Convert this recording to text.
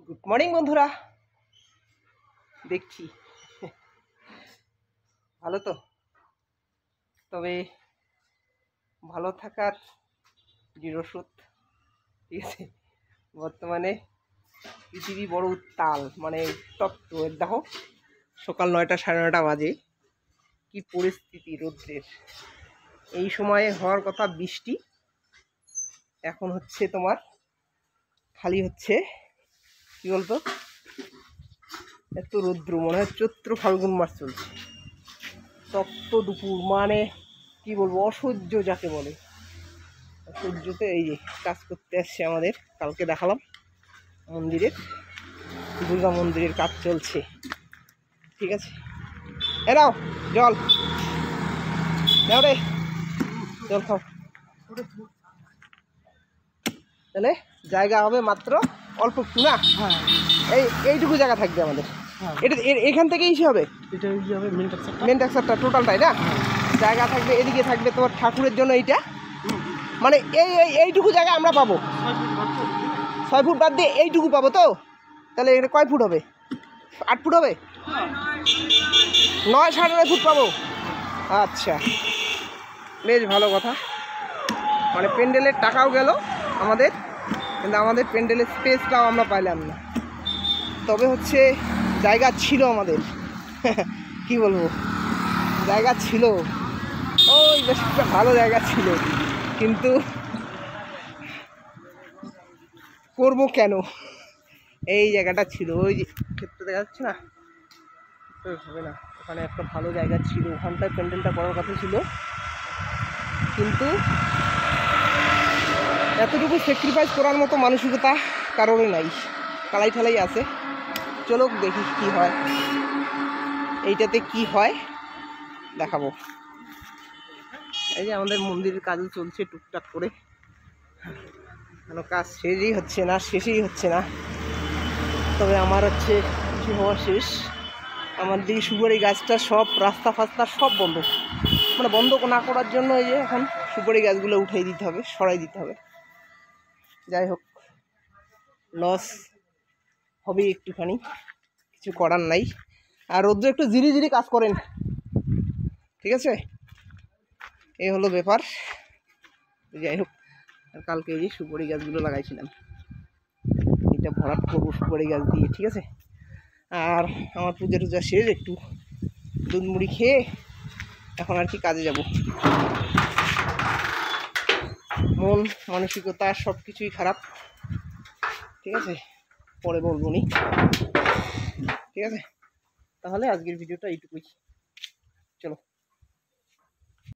Good morning বন্ধুরা, দেখছি ভালো তো। তবে ভালো থাকার দৃঢ় ওষুধ, ঠিক আছে। বর্তমানে পৃথিবী বড় উত্তাল, মানে উত্তপ্ত। দেখো সকাল 9টা 9:30 বাজে, কি পরিস্থিতি রৌদ্রের। এই সময়ে হওয়ার কথা বৃষ্টি, এখন হচ্ছে তোমার খালি হচ্ছে কি বলতো, এত রৌদ্র, মনে হয় চৈত্র ফাল্গুন মাস চলছে। তপ্ত দুপুর, মানে কি বলবো, অসহ্য যাকে বলে। অসহ্যতে এই যে কাজ করতে আসছে আমাদের, কালকে দেখালাম মন্দিরের, দুর্গা মন্দিরের কাজ চলছে, ঠিক আছে। এ নাও জল, নাও রে জল খাও। তাহলে জায়গা হবে মাত্র অল্প একটু, না? এইটুকু জায়গা থাকবে আমাদের। এটা এখান থেকে ইসে হবে, এটা হবে মেন টাক্সারটা টোটালটাই, না? জায়গা থাকবে, এদিকে থাকবে তোমার ঠাকুরের জন্য এইটা, মানে এইটুকু জায়গা আমরা পাবো। 6 ফুট বাদ দিয়ে এইটুকু পাবো তো। তাহলে এখানে কয় ফুট হবে? 8 ফুট হবে, 9 9.5 ফুট পাবো। আচ্ছা, বেশ ভালো কথা। মানে প্যান্ডেলের টাকাও গেল আমাদের, কিন্তু আমাদের প্যান্ডেলের স্পেসটাও আমরা পাইলাম না। তবে হচ্ছে জায়গা ছিল আমাদের কি বলবো, জায়গা ছিল, ওই বেশ একটা ভালো জায়গা ছিল, কিন্তু করব কেন? এই জায়গাটা ছিল, ওই যে ক্ষেত্রে দেখা যাচ্ছে না, হবে না। ওখানে একটা ভালো জায়গা ছিল, ওখানটায় প্যান্ডেলটা করার কথা ছিল, কিন্তু এতটুকু স্যাক্রিফাইস করার মতো মানসিকতা কারোরই নাই, কালাই ঠালাই আছে। চলো দেখি কি হয়, এইটাতে কি হয় দেখাবো। এই যে আমাদের মন্দিরের কাজও চলছে টুকটাক করে, কেন কাজ শেষই হচ্ছে না, শেষই হচ্ছে না। তবে আমার হচ্ছে কিছু হওয়া শেষ। আমার দিকে সুপারি গাছটা সব, রাস্তা ফাস্তা সব বন্ধ, মানে বন্ধ না করার জন্য এই যে এখন সুপারি গাছগুলো উঠিয়ে দিতে হবে, সরাই দিতে হবে। যাই হোক, লস হবে একটুখানি, কিছু করার নাই। আর রোদ্র একটু ধীরে ধীরে কাজ করেন, ঠিক আছে। এই হলো ব্যাপার। যাই হোক, কালকে এই যে সুপারি গাছগুলো লাগাইছিলাম, এটা ভরাট করবো সুপারি গাছ দিয়ে, ঠিক আছে। আর আমার পূজা টুজা শেষ, একটু দুধ মুড়ি খেয়ে এখন আর কি কাজে যাব। মন মানসিকতা সব কিছুই খারাপ, ঠিক আছে, পরে বলবো নি, ঠিক আছে। তাহলে আজকের ভিডিওটা এইটুকুই, চলো।